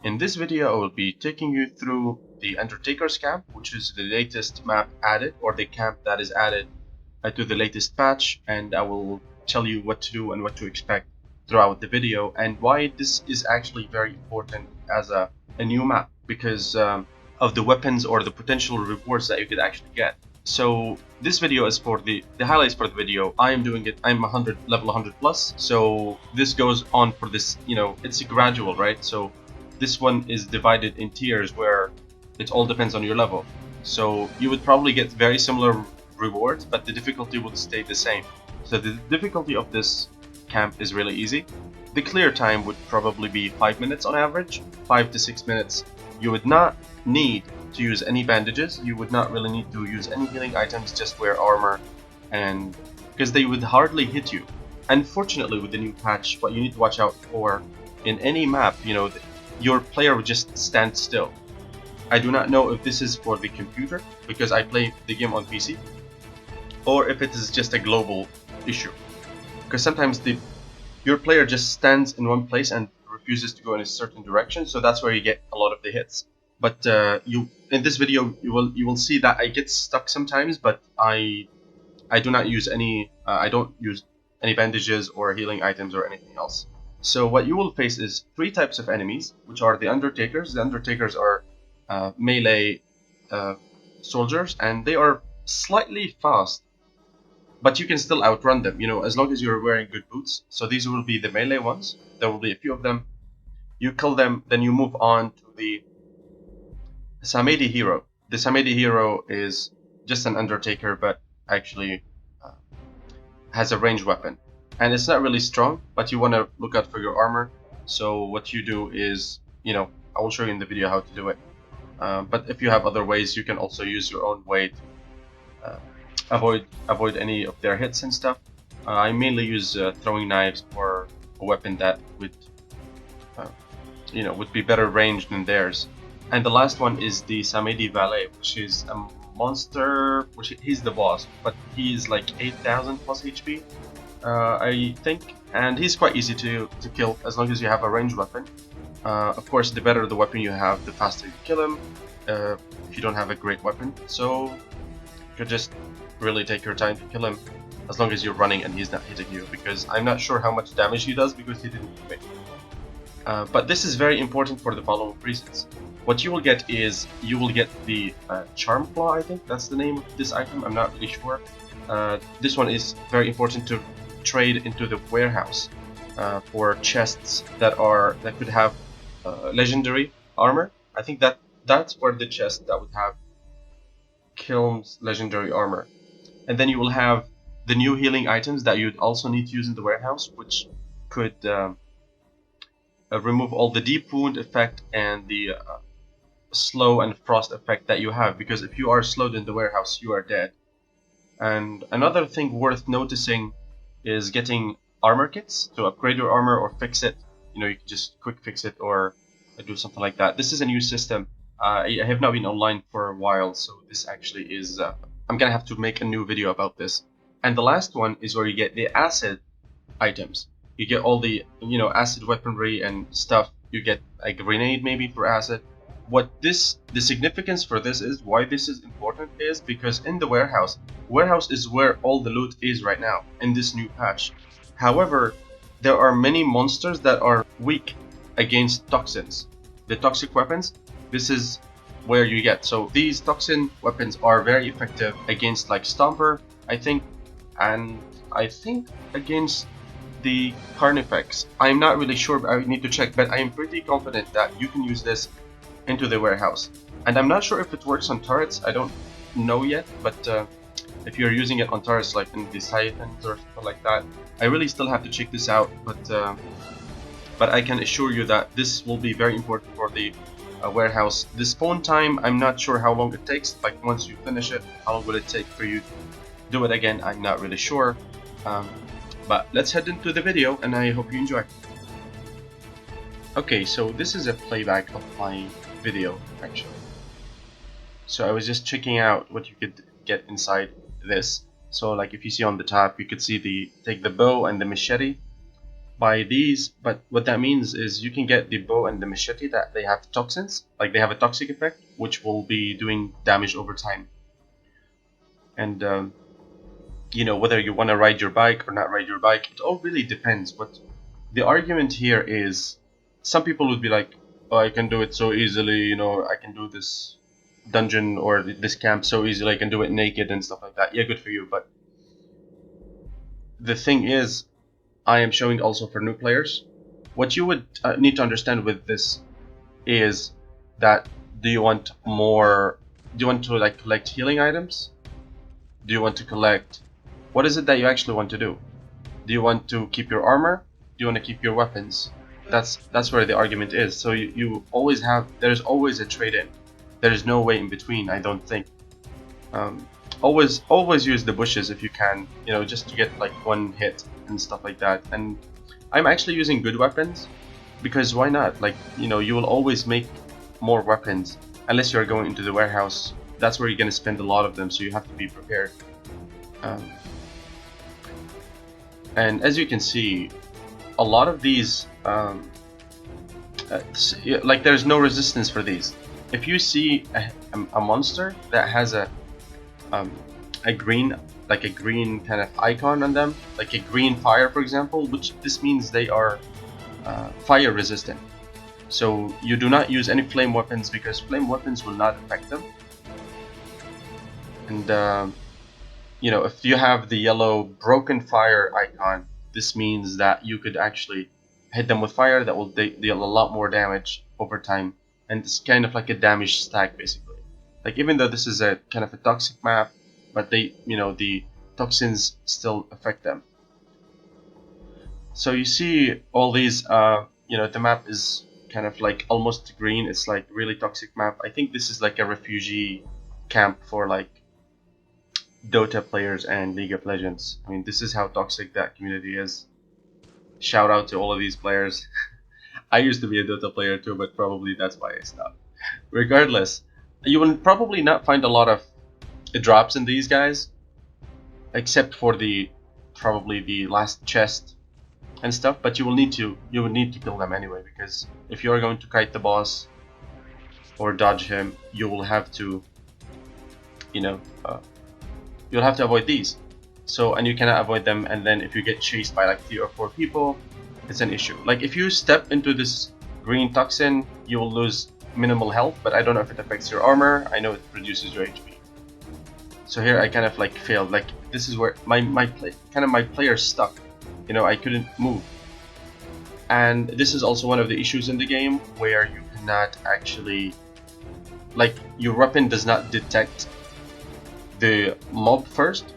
In this video, I will be taking you through the Undertakers camp, which is the latest map added, or the camp that is added to the latest patch, and I will tell you what to do and what to expect throughout the video, and why this is actually very important as a new map, because of the weapons or the potential rewards that you could actually get. So this video is for the highlights for the video. I am doing it, I'm level 100 plus, so this goes on for this, it's gradual, right? So this one is divided in tiers where it all depends on your level. So you would probably get very similar rewards, but the difficulty would stay the same. So the difficulty of this camp is really easy. The clear time would probably be 5 minutes on average, 5 to 6 minutes. You would not need to use any bandages, you would not really need to use any healing items, just wear armor, and because they would hardly hit you. Unfortunately, with the new patch, what you need to watch out for in any map, your player would just stand still. I do not know if this is for the computer, because I play the game on PC, or if it is just a global issue. Because sometimes your player just stands in one place and refuses to go in a certain direction, so that's where you get a lot of the hits. But in this video you will see that I get stuck sometimes, but I do not use any I don't use any bandages or healing items or anything else. So what you will face is 3 types of enemies, which are the Undertakers. The Undertakers are melee soldiers, and they are slightly fast, but you can still outrun them, as long as you're wearing good boots. So these will be the melee ones. There will be a few of them. You kill them, then you move on to the Samedi hero. The Samedi hero is just an Undertaker, but actually has a ranged weapon. And it's not really strong, but you want to look out for your armor. So what you do is, I will show you in the video how to do it. But if you have other ways, you can also use your own way to avoid any of their hits and stuff. I mainly use throwing knives, or a weapon that would be better ranged than theirs. And the last one is the Samedi Valet, which is a monster, he's the boss, but he is like 8,000 plus HP, I think, and he's quite easy to kill as long as you have a ranged weapon. Of course, the better the weapon you have, the faster you kill him, if you don't have a great weapon. So you could just really take your time to kill him, as long as you're running and he's not hitting you, because I'm not sure how much damage he does because he didn't hit me. But this is very important for the following reasons. What you will get is, you will get the Charm Claw, I think that's the name of this item, I'm not really sure. This one is very important to trade into the warehouse for chests that could have legendary armor. I think that's where the chest that would have Kilm's legendary armor. And then you will have the new healing items that you'd also need to use in the warehouse, which could remove all the deep wound effect and the slow and frost effect that you have, because if you are slowed in the warehouse, you are dead. And another thing worth noticing is getting armor kits to upgrade your armor or fix it. You can just quick fix it or do something like that. This is a new system. I have not been online for a while, so this actually is I'm gonna have to make a new video about this. And the last one is where you get the acid items. You get all the acid weaponry and stuff. You get a grenade maybe for acid. The significance for this is, why this is important, is because in the warehouse is where all the loot is right now in this new patch. However, there are many monsters that are weak against toxins, the toxic weapons. This is where you get. So these toxin weapons are very effective against like Stomper, I think, and I think against the Carnifex. I'm not really sure, but I need to check, but I am pretty confident that you can use this into the warehouse. And I'm not sure if it works on turrets, I don't know yet, but if you're using it on turrets like in the Scythens or something like that, I really still have to check this out, but I can assure you that this will be very important for the warehouse. The spawn time, I'm not sure how long it takes, like once you finish it, how long will it take for you to do it again, I'm not really sure. But let's head into the video, and I hope you enjoy. Okay, so this is a playback of my video, actually. So I was just checking out what you could get inside this. So like if you see on the top, you could see take the bow and the machete. by these, but what that means is you can get the bow and the machete that they have toxins, like they have a toxic effect, which will be doing damage over time. And you know, whether you want to ride your bike or not ride your bike, it all really depends. But the argument here is, some people would be like, oh, I can do it so easily, you know, I can do this dungeon or this camp so easily, I can do it naked and stuff like that. Yeah, good for you. But the thing is, I am showing also for new players. What you would need to understand with this is that, do you want more, do you want to like collect healing items? Do you want to collect, what is it that you actually want to do? Do you want to keep your armor? Do you want to keep your weapons? That's where the argument is. So you always have, there's always a trade-in. There's no way in between, I don't think. Always use the bushes if you can, you know, just to get like one hit and stuff like that. And I'm actually using good weapons, because why not? Like, you know, you will always make more weapons unless you're going into the warehouse. That's where you're going to spend a lot of them, so you have to be prepared. And as you can see, a lot of these like there's no resistance for these. If you see a monster that has a green, like a green kind of icon on them, like a green fire for example, which this means they are fire resistant. So you do not use any flame weapons, because flame weapons will not affect them. And you know, if you have the yellow broken fire icon, this means that you could actually hit them with fire that will deal a lot more damage over time, and it's kind of like a damage stack basically. Like, even though this is a kind of a toxic map, but they, you know, the toxins still affect them. So you see all these, you know, the map is kind of like almost green. It's like really toxic map. I think this is like a refugee camp for like Dota players and League of Legends. I mean, this is how toxic that community is. Shout out to all of these players. I used to be a Dota player too, but probably that's why I stopped. Regardless, you will probably not find a lot of drops in these guys, except for the probably the last chest and stuff. But you will need to kill them anyway, because if you are going to kite the boss or dodge him, you will have to, you know, you'll have to avoid these. So, and you cannot avoid them, and then if you get chased by like 3 or 4 people, it's an issue. Like, if you step into this green toxin, you will lose minimal health, but I don't know if it affects your armor. I know it reduces your HP. So here I kind of like failed. Like, this is where my player stuck. You know, I couldn't move. And this is also one of the issues in the game, where you cannot actually, like, your weapon does not detect the mob first.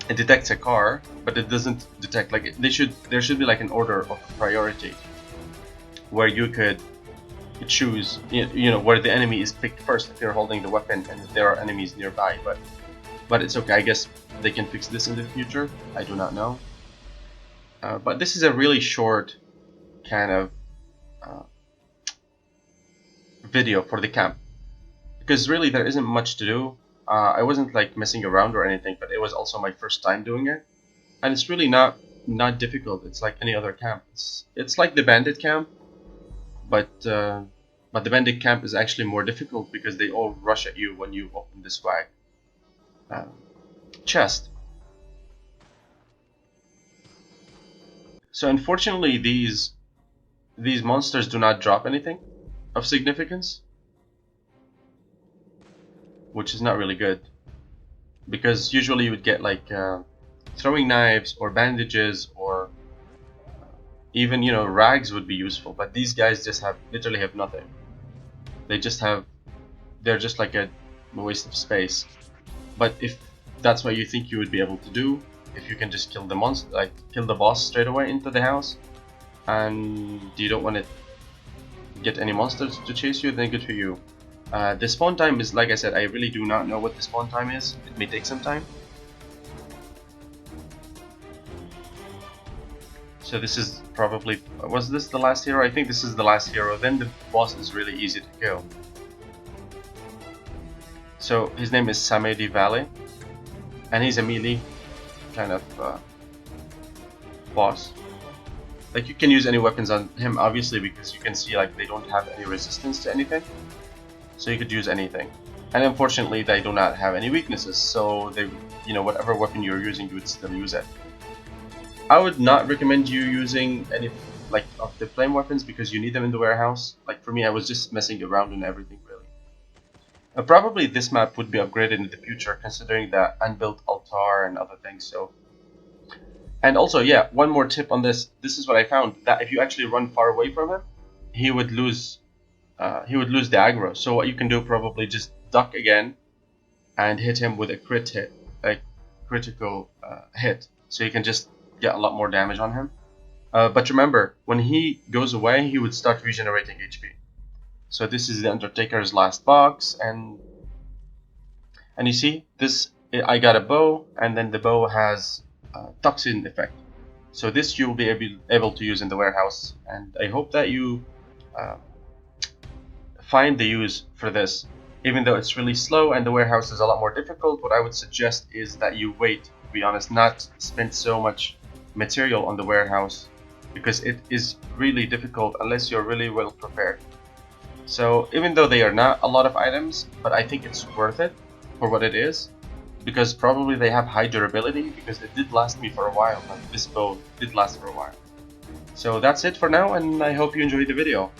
It detects a car, but it doesn't detect, like, there should be like an order of priority where you could choose, you know, where the enemy is picked first if you're holding the weapon and if there are enemies nearby. But it's okay. I guess they can fix this in the future. I do not know. But this is a really short kind of video for the camp, because really there isn't much to do. I wasn't like messing around or anything, but it was also my first time doing it, and it's really not difficult. It's like any other camp. It's like the bandit camp, but the bandit camp is actually more difficult because they all rush at you when you open the swag chest. So unfortunately, these monsters do not drop anything of significance, which is not really good, because usually you would get like throwing knives or bandages, or even, you know, rags would be useful. But these guys just literally have nothing. They're just like a waste of space. But if that's what you think you would be able to do, if you can just kill the monster, like kill the boss straight away into the house, and you don't want to get any monsters to chase you, then good for you. The spawn time is, like I said, I really do not know what the spawn time is. It may take some time. So this is probably, was this the last hero? I think this is the last hero. Then the boss is really easy to kill. So his name is Samedi Valley, and he's a melee kind of boss. Like, you can use any weapons on him, obviously, because you can see like they don't have any resistance to anything. So you could use anything. And unfortunately, they do not have any weaknesses. So they, you know, whatever weapon you're using, you would still use it. I would not recommend you using any like of the flame weapons because you need them in the warehouse. Like for me, I was just messing around and everything really. Probably this map would be upgraded in the future, considering the unbuilt altar and other things. So, and also, yeah, one more tip on this. This is what I found, that if you actually run far away from him, he would lose. He would lose the aggro. So what you can do, probably just duck again and hit him with a crit hit, a critical hit. So you can just get a lot more damage on him. But remember, when he goes away, he would start regenerating HP. So this is the Undertaker's last box, and you see this. I got a bow, and then the bow has toxin effect. So this you'll be able to use in the warehouse, and I hope that you uh, find the use for this. Even though it's really slow and the warehouse is a lot more difficult, what I would suggest is that you wait, to be honest, not spend so much material on the warehouse, because it is really difficult unless you're really well prepared. So even though they are not a lot of items, but I think it's worth it for what it is, because probably they have high durability, because it did last me for a while. Like this bow did last for a while. So that's it for now, and I hope you enjoyed the video.